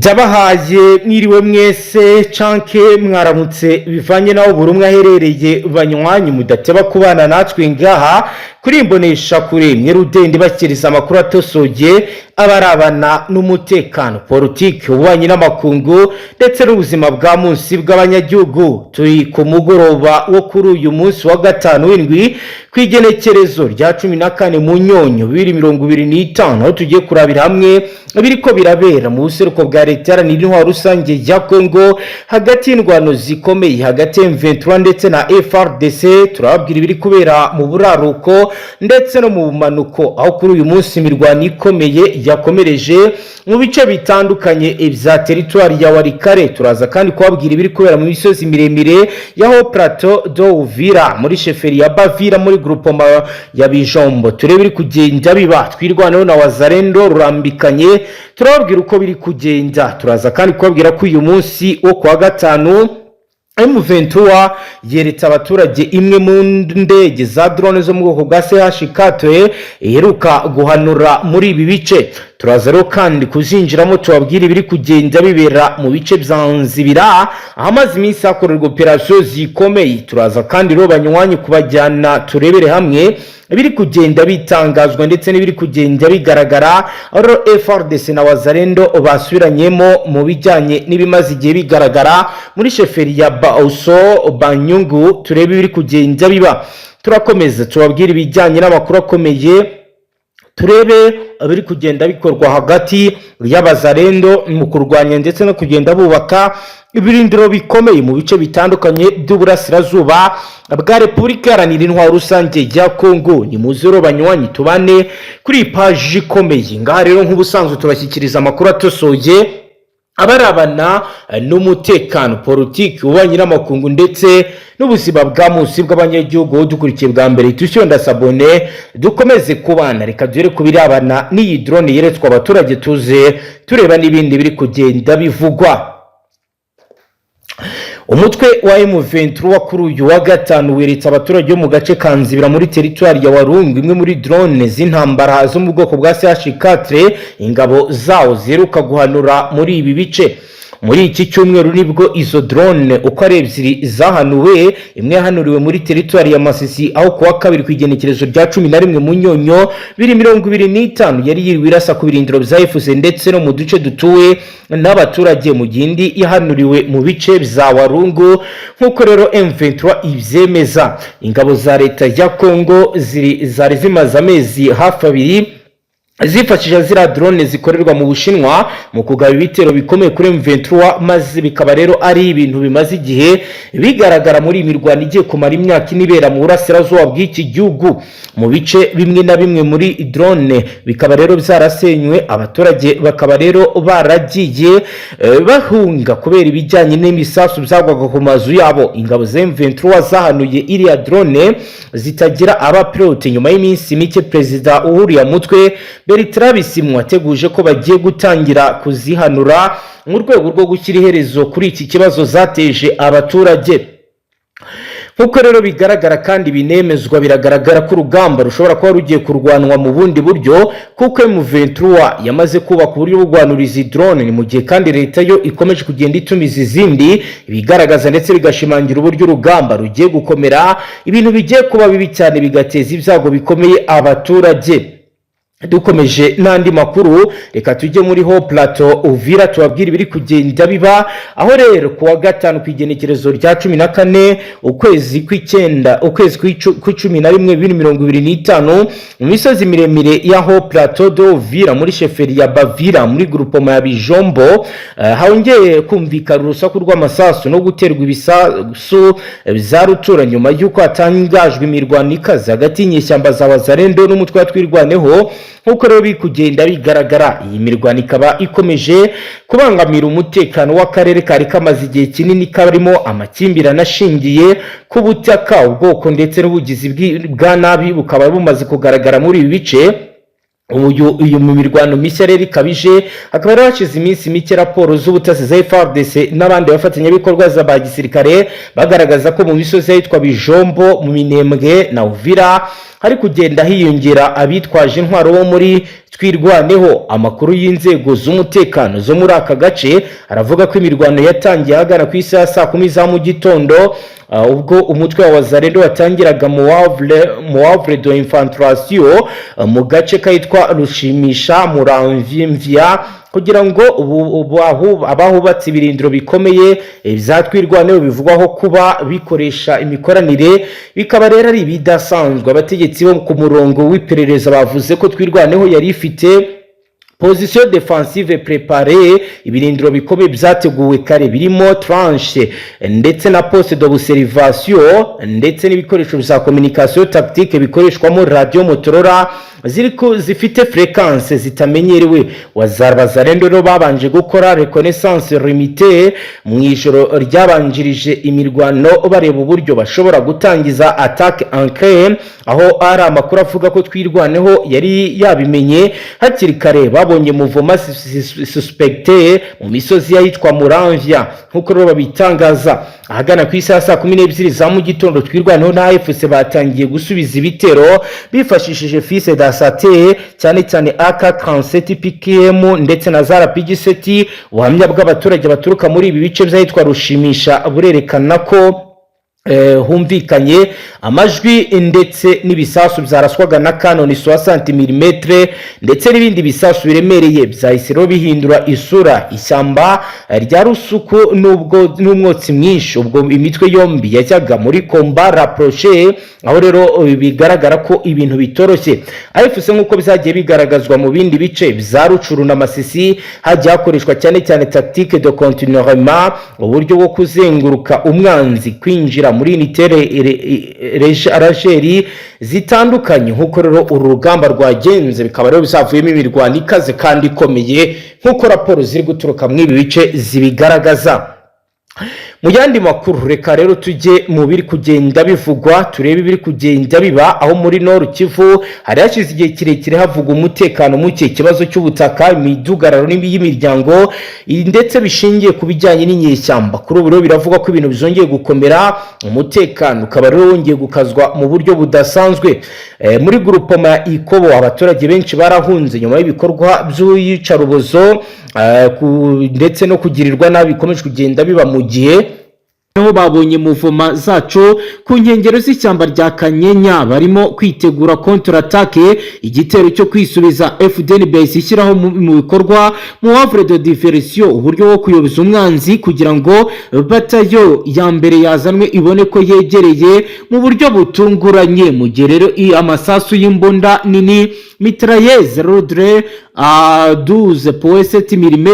Ndabahaye mwiriwe mwese canke mwaramutse bivanye naho buri umwe aherereye banywanyi mudateba kubana natwe ngaha kuri imbonesha kure Nyerudende bakiriza amakuru atosoye abarabana n'umutekano politiki ububanyi n'amakungu ndetse n'ubuzima bwa munsi bw'abanyagihugu. Turi ku mugoroba wo kuri uyu munsi wa gatanu w'indwi kwigenekerezo rya 14 mu nyonyo 2025 aho tugiye kurabira hamwe biriko birabera mu buseruko bwa leta yaranira intwaro rusange ya Kongo hagati y'indwano zikomeye hagati ya M23 ndetse na FARDC. Turababwira ibiri kubera mu buraruko ndetse no mu bumanuko aho kuri uyu munsi imirwano ikomeye yakomereje mu bice bitandukanye vya territoire ya Warikare. Turaza kandi kubabwira ibiri kubera mu misozi miremire yaho Plateau do Uvira muri sheferi ya Bavira muri groupement ya Bijombo. Turebe biri kugenda biba twirwanaho na Wazalendo rurambikanye, turababwira uko biri kugenda. Turaza kandi kubabwira ko uyu munsi wo kwa gatanu M23 yeretse abaturage imwe mu ndege za drone zo mu bwoko bwa CH4 iheruka guhanura muri ibi bice. Turaza rero kandi kuzinjiramo tubabwira ibiri kugenda bibera mu bice byanzibira amazi iminsi hakorerwa operation zikomeye. Turaza kandi rero banywanyi kubajyana turebere hamwe ibiri kugenda bitangazwa ndetse n'ibiri kugenda bigaragara aho FARDC na Wazalendo basubiranyemo mu bijyanye n'ibimaze igihe bigaragara muri sheferi ya Baoso Banyungu. Turebe ibiri kugenda biba, turakomeza tubabwira ibijyanye n'amakuru akomeye, turebe abiri kugenda bikorwa hagati y'Abazalendo mu kurwanya ndetse no kugenda bubaka ibirindiro bikomeye mu bice bitandukanye by'uburasirazuba bwa Repubulika Iharanira Intwaro Rusange ya Kongo. Ni muzero banywanyi tubane kuri page ikomeye ngaha. Rero nk'ubusanzwe tubashyikiriza amakuru atosoye abarabana n'umutekano politiki ububanyi n'amakungu ndetse n'ubuzima bwa munsi bw'abanyagihugu. Dukurikiye bwa mbere tushonda sabone dukomeze kubana, reka dure kubirabana n'iyi drone yeretswe abaturage tuze tureba n'ibindi biri kugenda bivugwa. Umutwe wa M23 kuri uyu wa gatanu weretse abaturage bo mu gace kanzibira muri territoire ya Warungu imwe muri drone z'intambara zo mu bwoko bwa CH4 ingabo zawo ziheruka guhanura muri ibi bice. Muri iki cyumweru nibwo izo drone uko ari ebyiri zahanuwe, imwe yahanuriwe muri territoire ya Masisi aho kuwa kabiri kwigenekerezo rya 11 mu nyonyo 2025 yari yiriwe irasa ku birindiro bya FUC ndetse no mu duce dutuwe n'abaturage, mu gindi yahanuriwe mu bice bya Warungu nkuko rero M23 ivyemeza. Ingabo za leta ya Kongo zari zimaze amezi hafi abiri zifashije zira drone zikorerwa mu Bushinwa mu kugaba ibitero bikomeye kuri M23, maze bikaba rero ari ibintu bimaze igihe bigaragara muri imirwano igiye kumara imyaka inibera mu burasirazuba bw'iki gihugu. Mu bice bimwe na bimwe muri drone bikaba rero byarasenywe, abaturage bakaba rero baragiye bahunga kubera ibijyanye n'imisasu byagwaga ku mazu yabo. Ingabo za M23 zahanuye iriya drone zitagira abapilote nyuma y'iminsi mike Perezida Uhuru Mutwe Bertrand Bisimwa ateguje ko bagiye gutangira kuzihanura mu rwego rwo gushyira iherezo kuri iki kibazo zateje abaturage. Nkuko rero bigaragara kandi binemezwa, biragaragara ko urugamba rushobora kuba rugiye kurwanwa mu bundi buryo kuko M23 yamaze kubaka uburyo bugwanuriza drone, ni mu gihe kandi leta yo ikomeje kugenda itumiza izindi bigaragaza ndetse bigashimangira uburyo urugamba rugiye gukomera, ibintu bigiye kuba bibi cyane bigateza ibyago bikomeye abaturage. Dukomeje n'andi makuru, reka tujye muri ho Plateau Uvira tubabwira ibiri kugenda biba aho rero kuwa gatanu kwigenekerezo rya 14 ukwezi kw'Icyenda ukwezi kw'Icumi na rimwe 2025 mu misozi miremire ya ho Plateau do Uvira muri sheferi ya Bavira muri groupement ya Bijombo hongeye kumvikana urusaku rw'amasasu no guterwa ibisasu za rutura nyuma y'uko hatangajwe imirwano ikaze hagati y'inyeshyamba za Wazalendo n'umutwe twirwaneho. Nkuko rero bikugenda bigaragara, iyi mirwano ikaba ikomeje kubangamira umutekano w'akarere kari kamaze igihe kinini karimo amakimbirane ashingiye ku butaka, ubwoko ndetse n'ubugizi bwa nabi bukaba bumaze kugaragara muri ibi bice uyu mu mirwano mishya rero ikabije hakaba rero hashize iminsi mike raporo z'ubutasi za FARDC n'abandi bafatanyabikorwa za ba gisirikare bagaragaza ko mu misozi yitwa Bijombo mu Minembwe na Uvira hari kugenda hiyongera abitwaje intwaro bo muri Twirwaneho. Amakuru y'inzego z'umutekano zo muri aka gace aravuga ko imirwano yatangiye hagana ku isaha saa 10 za mu gitondo ubwo umutwe wa Wazalendo watangiraga mu Havre de Infiltration mu gace kayitwa Rushimisha Muramvimvya kugira ngo abahubatse ibirindiro bikomeye bizatwirwaneho bivugwaho kuba bikoresha imikoranire bikaba rero ari bidasanzwe. Abategetsi bo ku murongo w'iperereza bavuze ko Twirwaneho yari ifite position defensive préparée, ibirindiro bikomeye byateguwe kare birimo tranche ndetse na poste d'observation ndetse n'ibikoresho bya communication tactique bikoreshwamo radio Motorola zifite fréquence zitamenyerewe. Wazalendo rero babanje gukora reconnaissance limitée mu ijoro ryabanjirije imirwano bareba uburyo bashobora gutangiza attaque en crème, aho ari amakuru avuga ko Twirwaneho yari yabimenye hakiri kare. Babonye muvoma suspecté mu misozi yitwa Muramvya nkuko rero babitangaza. Ahagana ku isaha saa 12 za mu gitondo Twirwaneho na AFC batangiye gusubiza ibitero bifashishije fils d'Asate cyane cyane AK-37 PKM ndetse na za RPG-7. Ubuhamya bw'abaturage baturuka muri ibi bice byitwa Rushimisha burerekana ko humvikanye amajwi ndetse n'ibisasu byaraswaga na kanoni 60 mm ndetse n'ibindi bisasu biremereye byahise rero bihindura isura. Ishyamba rya Rusuku n'umwotsi mwinshi ubwo imitwe yombi yajyaga muri combat rapproché, aho rero bigaragara ko ibintu bitoroshye. AFC nkuko bizagiye bigaragazwa mu bindi bice bya Rucuru na Masisi hajya hakoreshwa cyane cyane tactique de continuellement, uburyo bwo kuzenguruka umwanzi kwinjira muri rageri zitandukanye. Nkuko rero uru rugamba rwagenze bikaba rero bizavuyemo imirwano ikaze kandi ikomeye nkuko raporo ziri guturuka mu ibi bice zibigaragaza. Mu yandi makuru reka rero tujye mu biri kugenda bivugwa turebe ibiri kugenda biba aho muri Nord Kivu hari hashize igihe kirekire havuga umutekano muke, ikibazo cy'ubutaka, imidugararo y'imiryango ndetse bishingiye ku bijyanye n'inyeshyamba. Kuri ubu rero biravuga ko ibintu bizongeye gukomera, umutekano ukaba rero wongeye gukazwa mu buryo budasanzwe. Muri groupement Ikobo abaturage benshi barahunze nyuma y'ibikorwa by'uyicarubozo ndetse no kugirirwa nabi bikomeje kugenda biba mu gihe aho babonye muvoma zacu ku nkengero z'ishyamba rya Kanyenya barimo kwitegura contre attaque, igitero cyo kwisubiza FDNB ishyiraho mu bikorwa mu Havre de Diversion, uburyo bwo kuyoboza umwanzi kugira ngo batayo ya mbere yazanwe ibone ko yegereye mu buryo butunguranye. Mu gihe rero amasasu y'imbunda nini mitrailleuse Rodre 12.7 mm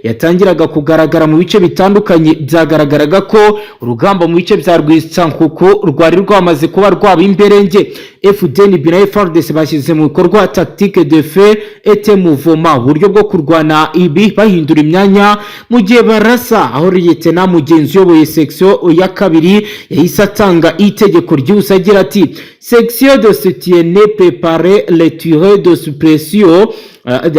yatangiraga kugaragara mu bice bitandukanye. Byagaragaraga ko urugamba mu bice bya Rwisankuko rwari rwamaze kuba rwaba imberenge. FDNB na FARDC bashyize mu bikorwa tactique de feu et mouvement, uburyo bwo kurwana ibi bahindura imyanya mu gihe barasa, aho Lieutenant Mugenzi uyoboye section ya kabiri yahise atanga itegeko ry'ubusa agira ati section de soutien préparer les tireurs de suppression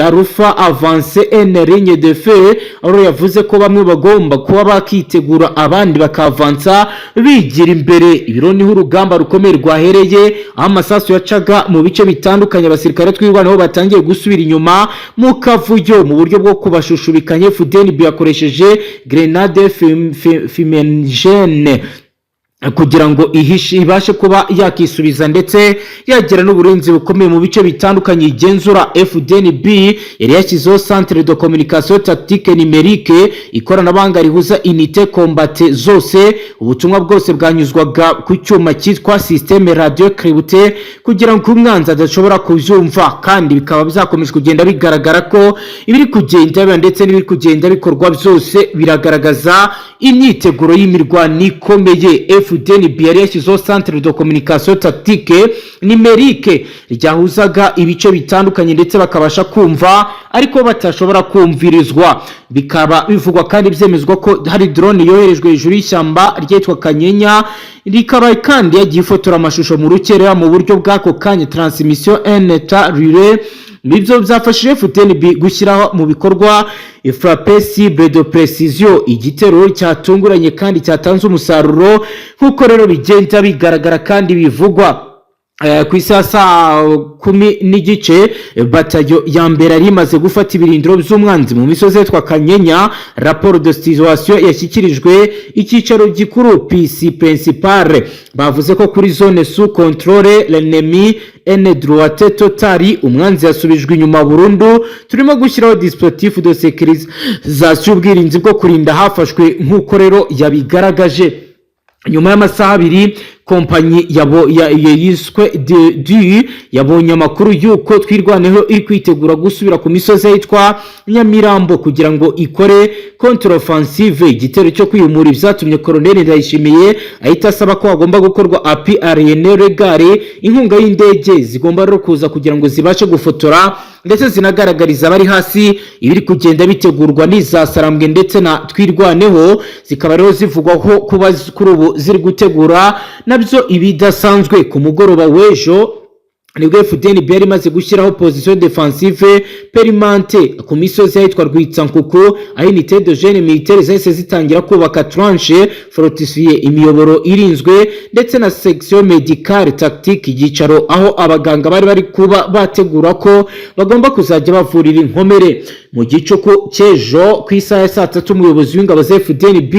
Arufa avance en ligne de feu, aho yavuze ko bamwe bagomba kuba bakitegura abandi bakavansa bigira imbere. Ibiro niho urugamba rukomeye rwahereye, amasasu yacaga mu bice bitandukanye. Abasirikare Twirwaneho batangiye gusubira inyuma mu kavuyo mu buryo bwo kubashushubikanya. FDNB yakoresheje grenade fumigène kugira ngo ibashe kuba yakisubiza ndetse yagira n'uburinzi bukomeye mu bice bitandukanye igenzura. FDNB yari yashyizeho centre de communication tactique numérique, ikoranabuhanga rihuza unité combatte zose. Ubutumwa bwose bwanyuzwaga ku cyuma cyitwa système radio crypté kugira ngo umwanzi adashobora kubyumva, kandi bikaba byakomeje kugenda bigaragara ko ibiri kugenda ndetse n'ibiri kugenda bikorwa byose biragaragaza imyiteguro y'imirwano ikomeye. FDNB yari yashyizeho centre de communication tactique numérique ryahuzaga ibice bitandukanye ndetse bakabasha kumva ariko batashobora kumvirizwa. Bikaba bivugwa kandi byemezwa ko hari drone yoherejwe hejuru y'ishyamba ryitwa Kanyenya, rikaba kandi yagiye ifotora amashusho mu rukerera mu buryo bw'ako kanya transmission en état relais Ibyo byafashije FDNB gushyira mu bikorwa frappe cible de précision, igitero cyatunguranye kandi cyatanze umusaruro nk'uko rero bigenda bigaragara kandi bivugwa. Ku isaha saa 10:00 batayo ya mbere ari imaze gufata ibirindiro by'umwanzi mu misozi yitwa Kanyenya. Rapport de situation yashyikirijwe icyicaro gikuru PC principal. Bavuze ko kuri zone sous contrôle l'ennemi en droite totali, umwanzi yasubijwe inyuma burundu. Turimo gushyiraho dispositif de sécurisation, ubwirinzi bwo kurinda hafashwe nk'uko rero yabigaragaje. Nyuma y'amasaha 2 kompanyi yiswe du yabonye amakuru yuko twirwaneho iri kwitegura gusubira ku misozi yitwa Nyamirambo kugira ngo ikore contre offensive. Igitero cyo kwiyumura byatumye Colonel Ndayishimiye ahita asaba ko agomba gukorwa appui aérienne regare, inkunga y'indege zigomba rero kuza kugira ngo zibashe gufotora ndetse zinagaragariza abari hasi ibiri kugenda bitegurwa n'izasarambwe ndetse na twirwaneho. Zikaba rero zivugwaho kuba kuri ubu ziri gutegura nabyo ibidasanzwe. Ku mugoroba w'ejo nibwo FDNB yari imaze gushyiraho position defensive permanente ku misozi yitwa Rwitsankuku, aho unité de jeunes militaires zahise zitangira kubaka tranche fortifiée, imiyoboro irinzwe ndetse na section médicale tactique, igicaro aho abaganga bari kuba bategura ko bagomba kuzajya bavurira inkomere. Mu gicuku cy'ejo ku isaha ya saa 3 umuyobozi w'ingabo za FDNB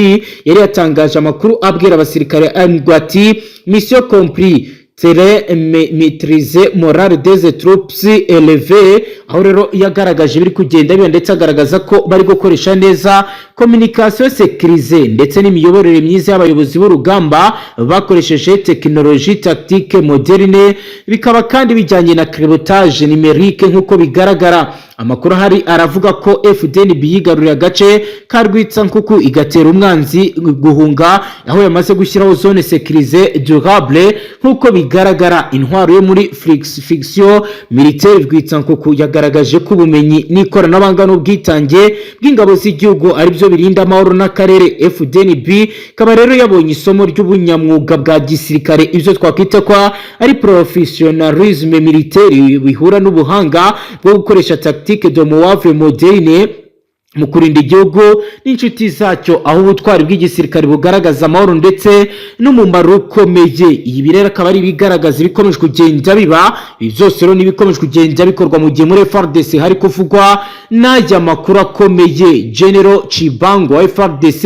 yari yatangaje amakuru abwira abasirikare ati mission compris maîtriser morale des troupes élevée, aho rero yagaragaje biri kugenda biba ndetse agaragaza ko bari gukoresha neza communication sécurisée ndetse n'imiyoborere myiza y'abayobozi b'urugamba bakoresheje technologie tactique moderne, bikaba kandi bijyanye na cryptage numérique nk'uko bigaragara. Amakuru hari aravuga ko FDNB yigarurira agace ka Rwitsankuku igatera umwanzi guhunga, aho yamaze gushyiraho zone sécurisée durable nk'uko bigaragara. Intwaro yo muri fiction militaire Rwitsankuku yagaragaje ko ubumenyi n'ikoranabuhanga n'ubwitange bw'ingabo z'igihugu ari byo birinda amahoro n'akarere. FDNB kaba rero yabonye isomo ry'ubunyamwuga bwa gisirikare, ibyo twakwita kwa ari professionnalisme militaire bihura n'ubuhanga bwo gukoresha tactique de mouave moderne mu kurinda igihugu n'inshuti zacyo, aho ubutwari bw'igisirikare bugaragaza amahoro ndetse n'umumaro ukomeye. Ibi rero akaba ari bigaragaza ibikomeje kugenda biba, ibi byose rero n'ibikomeje kugenda bikorwa mu gihe muri FARDC hari kuvugwa n'ajya makuru akomeye. General Chibango wa FARDC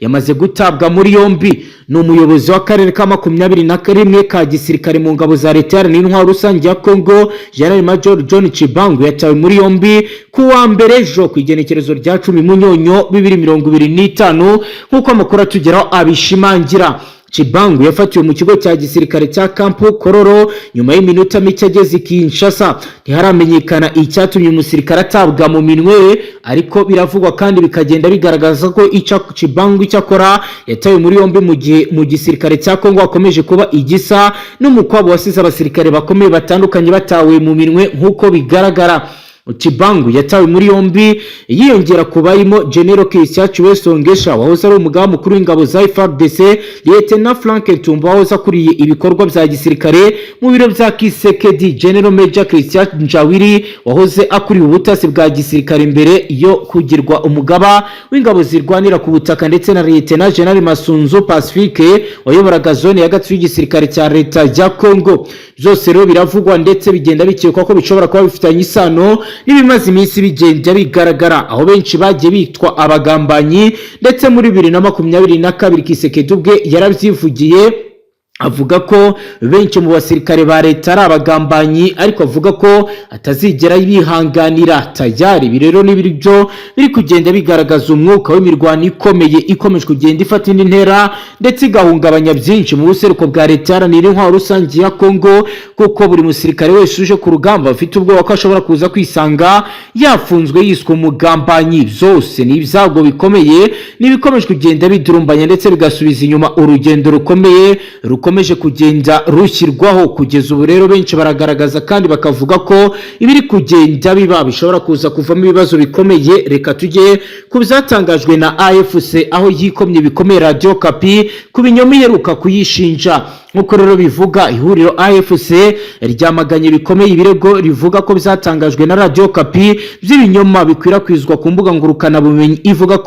yamaze gutabwa muri yombi. Ni umuyobozi w'akarere ka 21 ka gisirikare mu ngabo za leta n'intwaro rusange ya Congo. General Major John Chibango yatawe muri yombi ku wa mbere ejo ku igenekerezo rya 10 Munyonyo 2025 nk'uko amakuru atugeraho abishimangira. Chibangu yafatiwe mu kigo cya gisirikare cya Campo Kororo nyuma y'iminota mike ageze Kinshasa. Ntiharamenyekana icyatumye umusirikare atabwa mu minwe, ariko biravugwa kandi bikagenda bigaragaza ko Chibangu icyakora yatawe muri yombi mu gihe mu gisirikare cya Kongo akomeje kuba igisa n'umukwabo wasize abasirikare bakomeye batandukanye batawe mu minwe nk'uko bigaragara. Chibangu yatawe muri yombi yiyongera kubayimo General Christian Chiwesongesha wahoze ari umugaba mukuru w'ingabo za FARDC, Lieutenant Frank Tumba wahoze akuriye ibikorwa bya gisirikare mu biro bya Kisekedi, General Major Christian Njawiri wahoze akuriye ubutasi bwa gisirikare mbere yo kugirwa umugaba w'ingabo zirwanira ku butaka, ndetse na Lieutenant General Masunzu Pacifique wayoboraga zone ya gatatu y'igisirikare cya leta ya Congo. Byose rero biravugwa ndetse bigenda bikekwa ko bishobora kuba bifitanye isano n'ibimaze iminsi bigenda bigaragara, aho benshi bagiye bitwa abagambanyi ndetse muri 2022 Kisekedi ubwe yarabyivugiye avuga ko benshi mu basirikare ba leta ari abagambanyi, ariko avuga ko atazigera bihanganira tayari. Birero n'ibiryo biri kugenda bigaragaza umwuka w'imirwano ikomeye ikomeje kugenda ifata indi ntera ndetse igahungabanya byinshi mu buseruko bwa leta n'intwaro rusange ya Kongo, kuko buri musirikare wese uje ku rugamba afite ubwoba ko ashobora kuza kwisanga yafunzwe yiswe umugambanyi. Byose ni ibyago bikomeye n'ibikomeje kugenda bidurumbanya ndetse bigasubiza inyuma urugendo rukomeye rukomeje kugenda rushyirwaho kugeza ubu. Rero benshi baragaragaza kandi bakavuga ko ibiri kugenda biba bishobora kuza kuvamo ibibazo bikomeye. Reka tujye ku byatangajwe na AFC aho yikomye bikomeye Radio Kapi ku binyoma iheruka kuyishinja. nk'uko rero bivuga ihuriro AFC ryamaganye bikomeye ibirego rivuga ko bizatangajwe na Radio Okapi by'ibinyoma bikwirakwizwa ku mbuga ngurukana bumenyi ivuga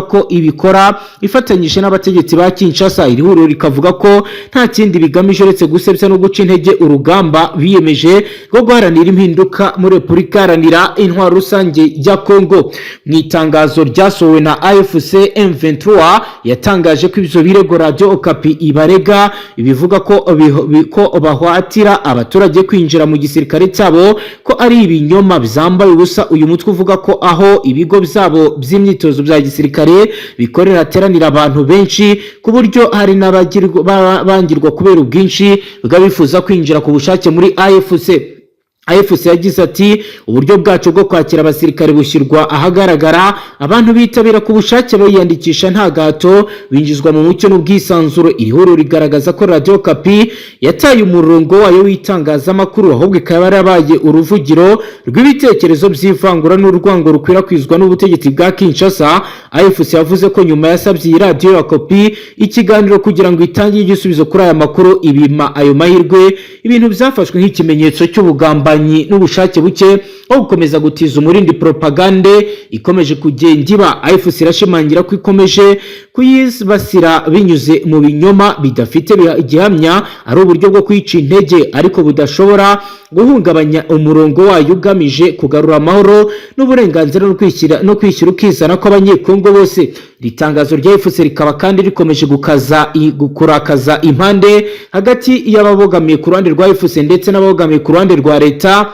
ko ibikora ifatanyije n'abategetsi ba Kinshasa. Iri huriro rikavuga ko nta kindi bigamije uretse gusebya no guca intege urugamba biyemeje rwo guharanira impinduka muri Repubulika Iharanira Intwaro Rusange ya Kongo. Mu itangazo ryasohowe na AFC M23 yatangaje ko ibyo birego Radio Okapi ibarega bivuga ko bahwatira abaturage kwinjira mu gisirikare cyabo ko ari ibinyoma byambaye ubusa. Uyu mutwe uvuga ko aho ibigo byabo by'imyitozo bya gisirikare bikorera hateranira abantu benshi ku buryo hari n'abangirwa kubera ubwinshi bw'abifuza kwinjira ku bushake muri AFC yagize ati uburyo bwacu bwo kwakira abasirikare bushyirwa ahagaragara, abantu bitabira ku bushake bayandikisha nta gato binjizwa mu mucyo n'ubwisanzuro. Iri huriro rigaragaza ko Radio Okapi yataye umurongo wayo w'itangazamakuru ahubwo ikaba yarabaye uruvugiro rw'ibitekerezo by'ivangura n'urwango rukwirakwizwa n'ubutegetsi bwa Kinshasa. AFC yavuze ko nyuma yasabye iyi Radio Okapi ikiganiro kugira ngo itange igisubizo kuri aya makuru ibima ayo mahirwe, ibintu byafashwe nk'ikimenyetso cy'ubugamba n'ubushake buke aho gukomeza gutiza umurindi propagande ikomeje kugenda iba. AFC irashimangira ko ikomeje kuyibasira binyuze mu binyoma bidafite igihamya, ari uburyo bwo kwica intege ariko budashobora guhungabanya umurongo wayo ugamije kugarura amahoro n'uburenganzira no kwishyira ukizana kw'abanyekongo bose. Ritangazo rya AFC rikaba kandi rikomeje kurakaza impande hagati y'ababogamiye ku ruhande rwa AFC ndetse n'ababogamiye ku ruhande rwa leta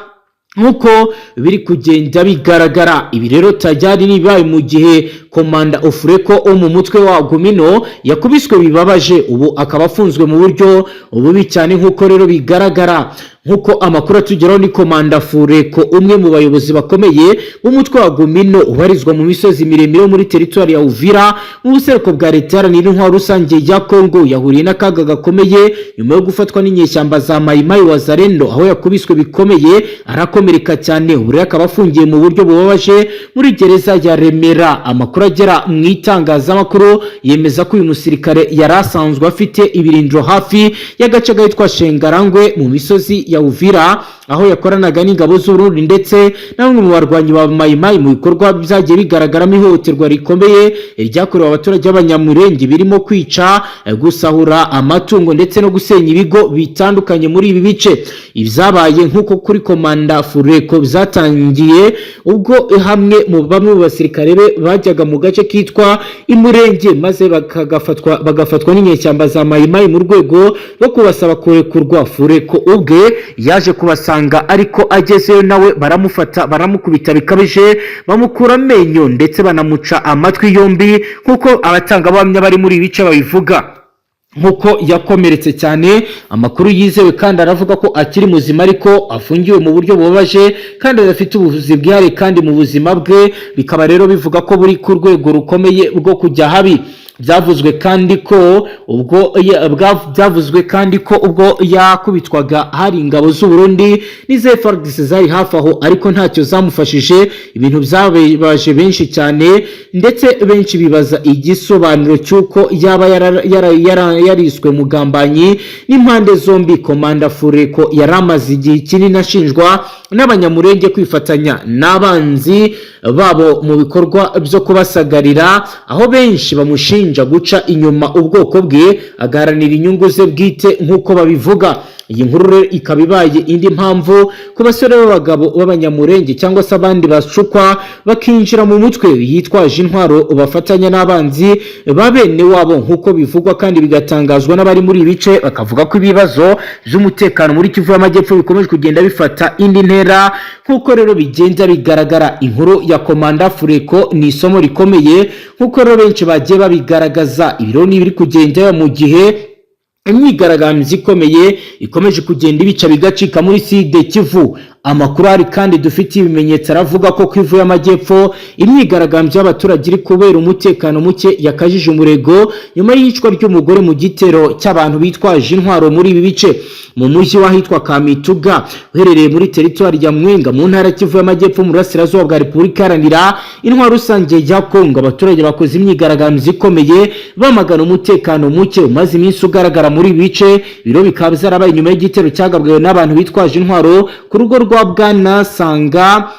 nk'uko biri kugenda bigaragara. Ibi rero tajyari ribaye mu gihe Komanda Ofureko wo mu mutwe wa Gumino yakubiswe bibabaje, ubu akaba afunzwe mu buryo bubi cyane nk'uko rero bigaragara. Nk'uko amakuru atugeraho ni Komanda Ofureko, umwe mu bayobozi bakomeye b'umutwe wa Gumino ubarizwa mu misozi miremire muri teritwari ya Uvira mu buseruko bwa Leta Iharanira Intwaro Rusange ya Kongo, yahuriye n'akaga gakomeye nyuma yo gufatwa n'inyeshyamba za Mai Mai Wazalendo, aho yakubiswe bikomeye arakomereka cyane. Ubu rero akaba afungiye mu buryo bubabaje muri gereza ya Remera. Amakuru agera mu itangazamakuru yemeza ko uyu musirikare yari asanzwe afite ibirindiro hafi y'agace gahitwa Shengarangwe mu misozi ya Uvira, aho yakoranaga n'ingabo z'Uburundi ndetse na bamwe mu barwanyi ba Mai Mai mu bikorwa byagiye bigaragaramo ihohoterwa rikomeye ryakorewe abaturage b'Abanyamurenge birimo kwica, gusahura amatungo ndetse no gusenya ibigo bitandukanye muri ibi bice. Ibyabaye nk'uko kuri Komanda Ofureko byatangiye ubwo bamwe mu basirikare be bajyaga mu gace kitwa Imurenge maze bagafatwa n'inyeshyamba za Mai Mai mu rwego rwo kubasaba kurekurwa. Ofureko ubwe yaje kubasanga ariko agezeyo nawe baramufata baramukubita bikabije, bamukura amenyo ndetse banamuca amatwi yombi nk'uko abatangabuhamya bari muri ibi bice babivuga. Nk'uko yakomeretse cyane, amakuru yizewe kandi aravuga ko akiri muzima ariko afungiwe mu buryo bubabaje kandi adafite ubuvuzi bwihariye kandi mu buzima bwe bikaba rero bivuga ko buri ku rwego rukomeye bwo kujya habi. Byavuzwe kandi ko ubwo yakubitwaga hari ingabo z'Uburundi n'ize FARDC zari hafi aho ariko ntacyo zamufashije. Ibintu byabaje benshi cyane ndetse benshi bibaza igisobanuro cy'uko yaba yariswe mugambanyi n'impande zombi. Komanda Ofureko yaramaze igihe kinini ashinjwa n'Abanyamurenge kwifatanya n'abanzi babo mu bikorwa byo kubasagarira, aho benshi bamushinja guca inyuma ubwoko bwe agaharanira inyungu ze bwite nk'uko babivuga. Iyi nkuru rero ikaba ibaye indi mpamvu ku basore b'abagabo b'Abanyamurenge cyangwa se abandi bashukwa bakinjira mu mutwe yitwaje intwaro bafatanya n'abanzi ba bene wabo nk'uko bivugwa kandi bigatangazwa n'abari muri ibice. Bakavuga ko ibibazo by'umutekano muri Kivu y'Amajyepfo bikomeje kugenda bifata indi ntera nk'uko rero bigenda bigaragara. Inkuru ya Komanda Ofureko ni isomo rikomeye nk'uko rero benshi bagiye babigaragaza. Ibiro ni biri kugenda mu gihe imyigaragambyo ikomeye ikomeje kugenda ibica bigacika muri Sud Kivu. Amakuru ari kandi dufitiye ibimenyetso aravuga ko Kivu y'Amajyepfo imyigaragambyo y'abaturage iri kubera umutekano muke yakajije umurego nyuma y'icwa ry'umugore mu gitero cy'abantu bitwaje intwaro muri ibi bice mu mujyi wahitwa Kamituga uherereye muri teritwari ya Mwenga mu ntara Kivu y'Amajyepfo mu burasirazuba bwa Repubulika Iharanira Intwaro Rusange ya Kongo. Abaturage bakoze imyigaragambyo ikomeye bamagana umutekano muke umaze iminsi ugaragara muri ibi bice. Biro bikaba byarabaye nyuma y'igitero cyagabwe n'abantu bitwaje intwaro ku rugo rwa Bwana Sanga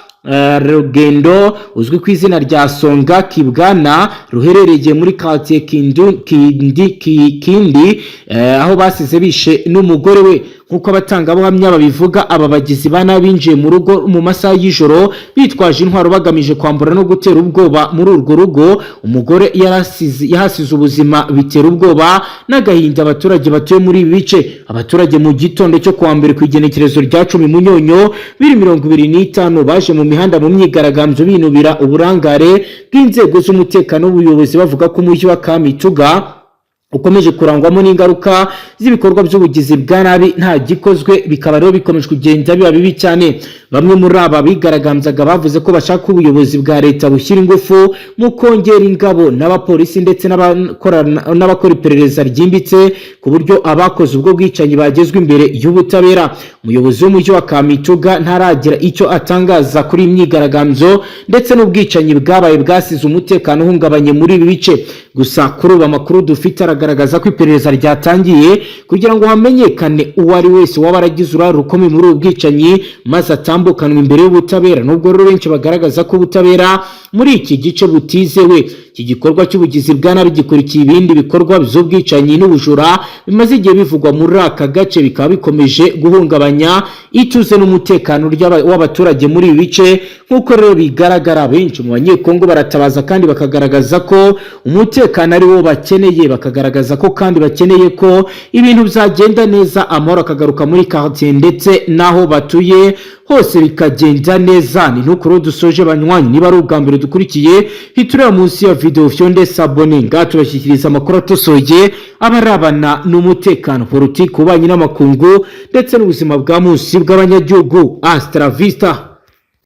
Rugendo uzwi ku izina rya Songa Kibwana ruherereye muri quartier Kindi aho basize bishe n'umugore we. Nkuko abatangabuhamya babivuga, aba bagizi bana binjiye mu rugo mu masaha y'ijoro bitwaje intwaro bagamije kwambura no gutera ubwoba muri urwo rugo. Umugore yahasize ubuzima bitera ubwoba n'agahinda abaturage batuye muri ibi bice. Abaturage mu gitondo cyo kuwa mbere ku igenekerezo rya 10 Munyonyo 2025 baje mu mihanda mu myigaragambyo binubira uburangare bw'inzego z'umutekano w'ubuyobozi bavuga ko umujyi wa Kamituga ukomeje kurangwamo n'ingaruka z'ibikorwa by'ubugizi bwa nabi nta gikozwe, bikaba rero bikomeje kugenda biba bibi cyane. Bamwe muri aba bigaragambyaga bavuze ko bashaka ubuyobozi bwa leta bushyira ingufu mu kongera ingabo n'abapolisi ndetse n'abakora iperereza ryimbitse ku buryo abakoze ubwo bwicanyi bagezwe imbere y'ubutabera. Umuyobozi w'umujyi wa Kamituga ntaragira icyo atangaza kuri imyigaragambyo ndetse n'ubwicanyi bwabaye bwasize umutekano uhungabanye muri ibi bice. Gusa kuri ubu amakuru dufite aragaragaza ko iperereza ryatangiye kugira ngo hamenyekane uwo ari wese waba aragize uruhare rukomeye muri ubu bwicanyi maze atambukanwa imbere y'ubutabera. Nubwo rero benshi bagaragaza ko ubutabera muri iki gice butizewe, iki gikorwa cy'ubugizi bwa nabi gikurikiye ibindi bikorwa by'ubwicanyi n'ubujura bimaze igihe bivugwa muri aka gace, bikaba bikomeje guhungabanya ituze n'umutekano w'abaturage muri ibi bice. Nk'uko rero bigaragara, benshi mu banyekongo baratabaza kandi bakagaragaza ko umutekano ari wo bakeneye, bakagaragaza ko kandi bakeneye ko ibintu byagenda neza, amahoro akagaruka muri quartier ndetse naho batuye hose bikagenda neza. Ni nukuri dusoje banywanyi, niba ari ubwa mbere dukurikiye hiturira munsi ya video fyonde sabone ngatubashyikiriza amakuru atosoye abarabana n'umutekano, politiki, ububanyi n'amakungu ndetse n'ubuzima bwa munsi bw'abanyagihugu. Astra Vista.